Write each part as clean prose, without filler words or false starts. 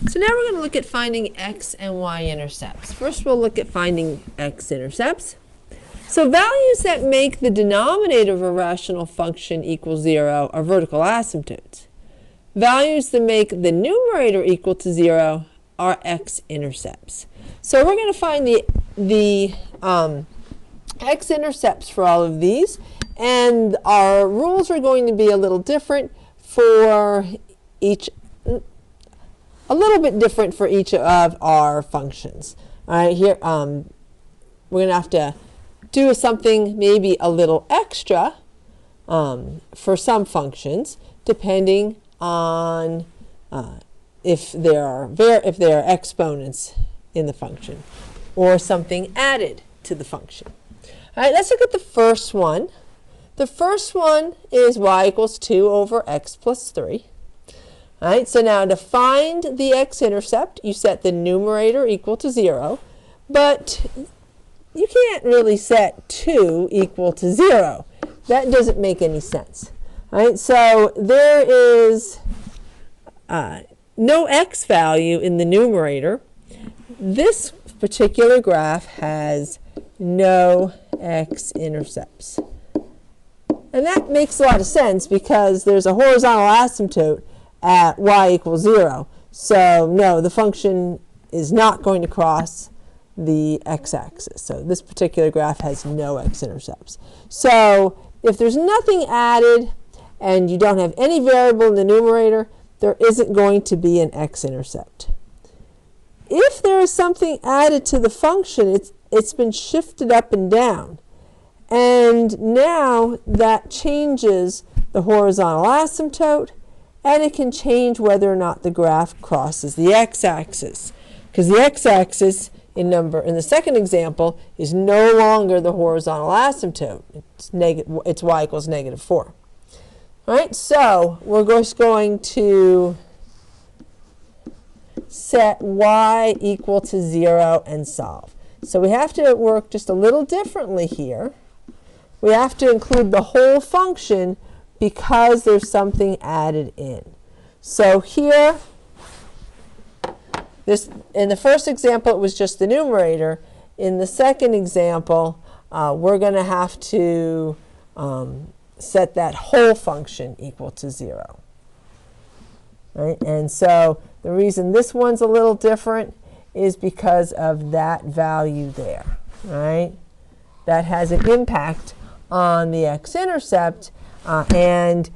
So now we're going to look at finding x and y intercepts. First we'll look at finding x intercepts. So values that make the denominator of a rational function equal 0 are vertical asymptotes. Values that make the numerator equal to 0 are x-intercepts. So we're going to find the x-intercepts for all of these, and our rules are going to be a little different for each, a little bit different for each of our functions. All right, here we're going to have to do something maybe a little extra for some functions, depending on if there are exponents in the function or something added to the function. All right, let's look at the first one. The first one is y equals 2 over x plus 3. All right, so now to find the x-intercept, you set the numerator equal to 0, but you can't really set 2 equal to 0. That doesn't make any sense. All right, so there is no x value in the numerator. This particular graph has no x-intercepts. And that makes a lot of sense because there's a horizontal asymptote at y equals 0. So no, the function is not going to cross the x-axis. So this particular graph has no x-intercepts. So if there's nothing added and you don't have any variable in the numerator, there isn't going to be an x-intercept. If there is something added to the function, it's been shifted up and down. And now that changes the horizontal asymptote, and it can change whether or not the graph crosses the x-axis. Because the x-axis in the second example is no longer the horizontal asymptote. It's y equals -4. All right, so we're just going to set y equal to 0 and solve. So we have to work just a little differently here. We have to include the whole function because there's something added in. So here, in the first example, it was just the numerator. In the second example, we're going to have to set that whole function equal to 0. Right? And so the reason this one's a little different is because of that value there. Right? That has an impact on the x-intercept, and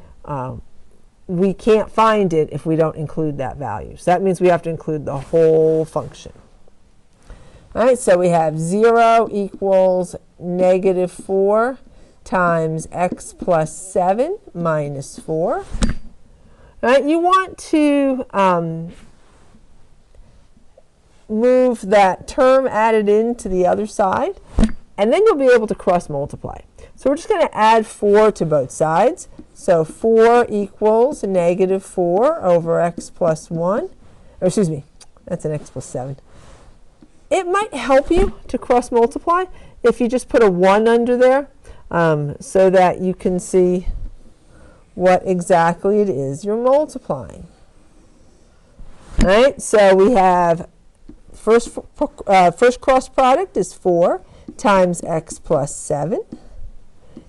we can't find it if we don't include that value. So that means we have to include the whole function. All right, so we have 0 equals -4 times x plus 7 minus 4. All right, you want to move that term added in to the other side, and then you'll be able to cross multiply. So we're just going to add 4 to both sides. So 4 equals -4 over x plus 1. Or excuse me, that's an x plus 7. It might help you to cross multiply if you just put a 1 under there so that you can see what exactly it is you're multiplying. All right, so we have first cross product is 4 times x plus 7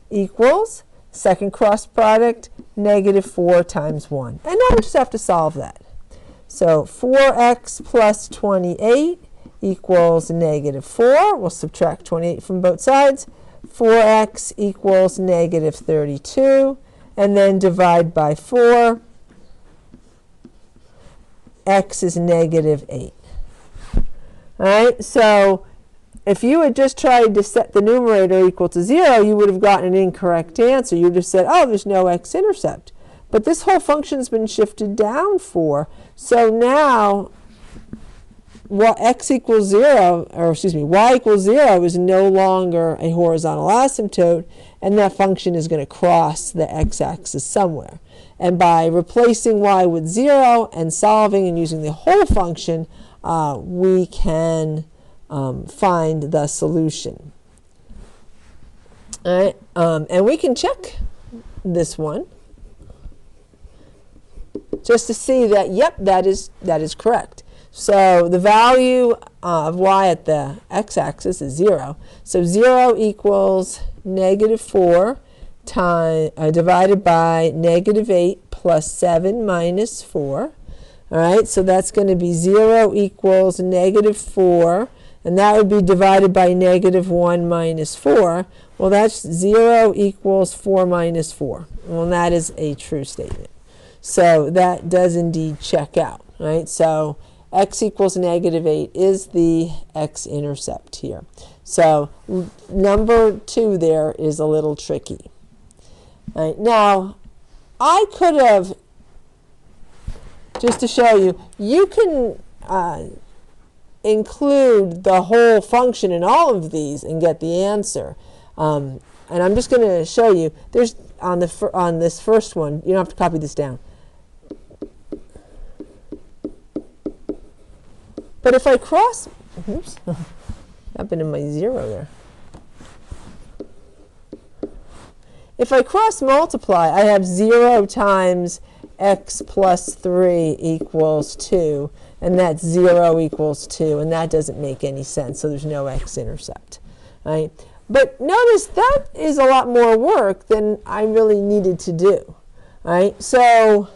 equals second cross product -4 times 1. And now we just have to solve that. So 4x plus 28 equals -4. We'll subtract 28 from both sides. 4x equals -32. And then divide by 4. X is -8. All right, so if you had just tried to set the numerator equal to 0, you would have gotten an incorrect answer. You would have said, oh, there's no x-intercept. But this whole function's been shifted down 4. So now, x equals 0, or excuse me, y equals 0 is no longer a horizontal asymptote, and that function is going to cross the x-axis somewhere. And by replacing y with 0 and solving and using the whole function, we can find the solution. All right, and we can check this one. just to see that, yep, that is correct. So the value of y at the x-axis is 0. So 0 equals -4 divided by -8 plus 7 minus 4. All right, so that's going to be 0 equals -4, and that would be divided by -1 minus 4. Well, that's 0 equals 4 minus 4. Well, that is a true statement. So that does indeed check out, right? So x equals -8 is the x-intercept here. So number 2 there is a little tricky. All right, now, I could have, just to show you, you can include the whole function in all of these and get the answer. And I'm just going to show you. There's on this first one, you don't have to copy this down. But if I cross, oops, happened in my 0 there. If I cross multiply, I have 0 times x plus 3 equals 2, and that's 0 equals 2, and that doesn't make any sense, so there's no x-intercept. Right? But notice that is a lot more work than I really needed to do. Right? So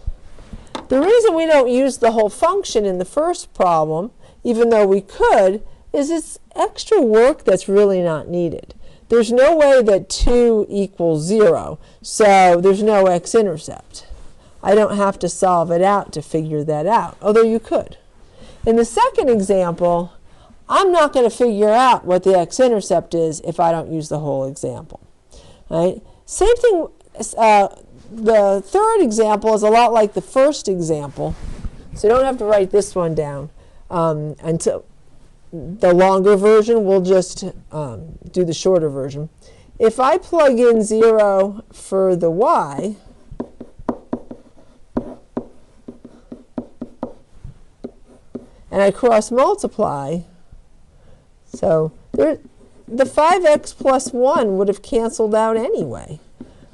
the reason we don't use the whole function in the first problem, even though we could, is it's extra work that's really not needed. There's no way that 2 equals 0, so there's no x-intercept. I don't have to solve it out to figure that out, although you could. In the second example, I'm not going to figure out what the x-intercept is if I don't use the whole example. Right? Same thing, the third example is a lot like the first example, so you don't have to write this one down until the longer version. We'll just do the shorter version. If I plug in 0 for the y, and I cross multiply, so the 5x plus 1 would have canceled out anyway.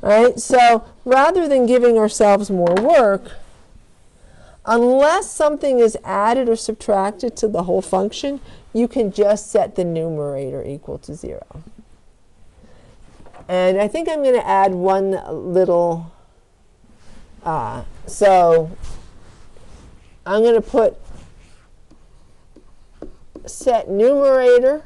Right? So rather than giving ourselves more work, unless something is added or subtracted to the whole function, you can just set the numerator equal to 0. And I think I'm going to add one little, so I'm going to put set numerator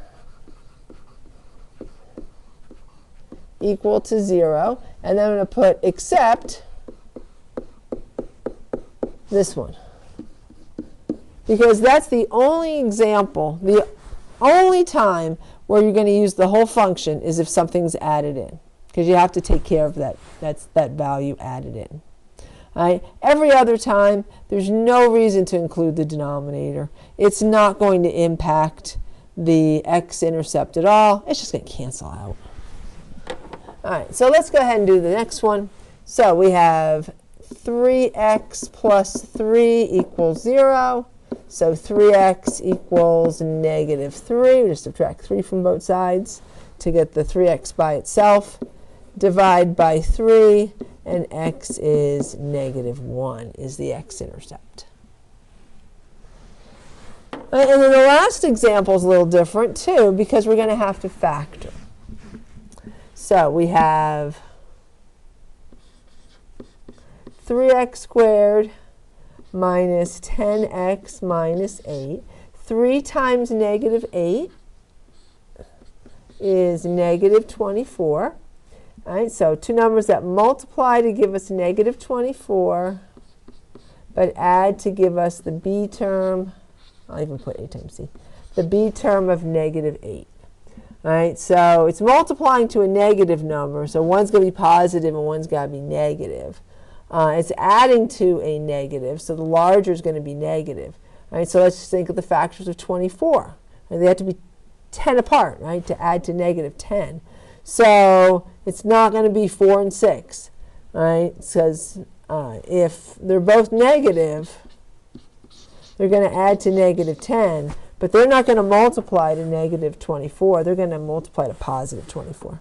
equal to 0, and then I'm going to put except this one. Because that's the only example, the only time where you're going to use the whole function is if something's added in. Because you have to take care of that. That's that value added in. All right? Every other time, there's no reason to include the denominator. It's not going to impact the x-intercept at all. It's just going to cancel out. All right, so let's go ahead and do the next one. So we have 3x plus 3 equals 0. So 3x equals -3. We just subtract 3 from both sides to get the 3x by itself. Divide by 3, and x is -1 is the x-intercept. And then the last example is a little different too, because we're going to have to factor. So we have 3x squared minus 10x minus 8. 3 times -8 is -24. All right, so two numbers that multiply to give us -24, but add to give us the b term. I'll even put a times c. The b term of -8. All right, so it's multiplying to a negative number, so one's going to be positive and one's got to be negative. It's adding to a negative, so the larger is going to be negative. All right, so let's just think of the factors of 24. Right, they have to be 10 apart, right, to add to -10. So it's not going to be 4 and 6, right? Because if they're both negative, they're going to add to -10, but they're not going to multiply to -24. They're going to multiply to +24.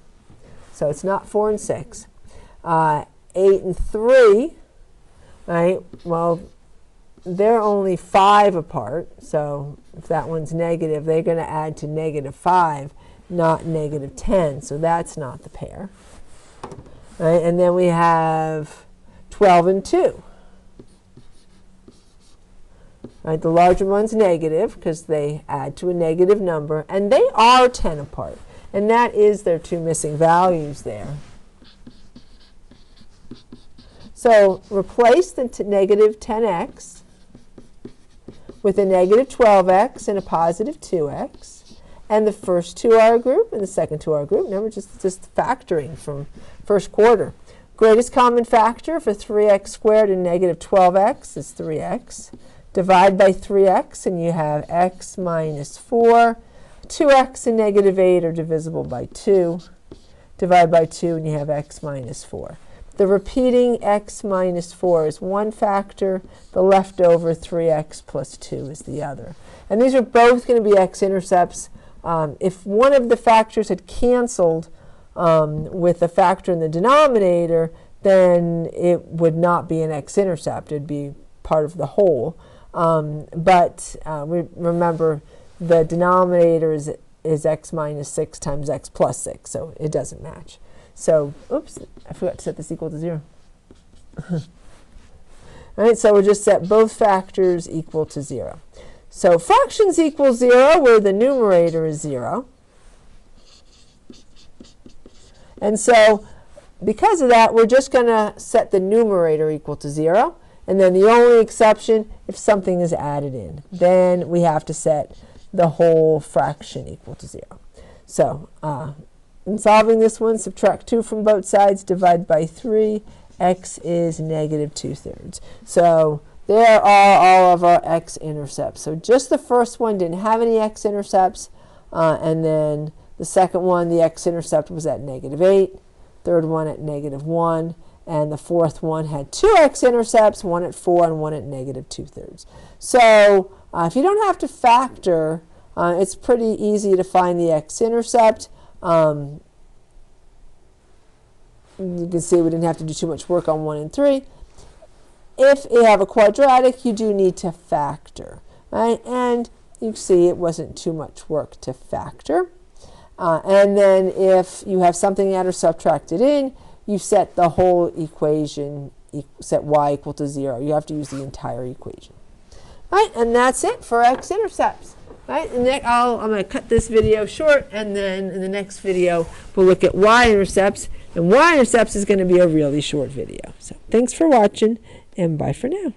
So it's not 4 and 6. 8 and 3, right? Well, they're only 5 apart. So if that one's negative, they're going to add to -5, not -10. So that's not the pair. Right? And then we have 12 and 2. Right? The larger one's negative because they add to a negative number, and they are 10 apart. And that is their 2 missing values there. So replace the negative 10x with a negative 12x and a positive 2x. And the first two are a group, and the second two are a group. Remember, just factoring from first quarter. Greatest common factor for 3x squared and negative 12x is 3x. Divide by 3x, and you have x minus 4. 2x and negative 8 are divisible by 2. Divide by 2, and you have x minus 4. The repeating x minus 4 is one factor. The leftover 3x plus 2 is the other. And these are both going to be x-intercepts. If one of the factors had canceled with the factor in the denominator, then it would not be an x-intercept. It would be part of the whole. But remember, the denominator is x minus 6 times x plus 6, so it doesn't match. So, oops, I forgot to set this equal to 0. All right, so we'll just set both factors equal to 0. So fractions equal 0 where the numerator is 0. And so because of that, we're just going to set the numerator equal to 0. And then the only exception, if something is added in, then we have to set the whole fraction equal to 0. So in solving this one, subtract 2 from both sides, divide by 3. X is negative 2/3. So there are all of our x-intercepts. So just the first one didn't have any x-intercepts. And then the second one, the x-intercept was at negative 8. Third one at negative 1. And the fourth one had 2 x-intercepts, one at 4 and one at negative 2/3. So if you don't have to factor, it's pretty easy to find the x-intercept. You can see we didn't have to do too much work on 1 and 3. If you have a quadratic, you do need to factor, right? And you see it wasn't too much work to factor. And then if you have something add or subtracted in, you set the whole equation, set y equal to 0. You have to use the entire equation. Right, and that's it for x-intercepts. Right, and then I'm going to cut this video short, and then in the next video we'll look at y-intercepts, and y-intercepts is going to be a really short video. So thanks for watching, and bye for now.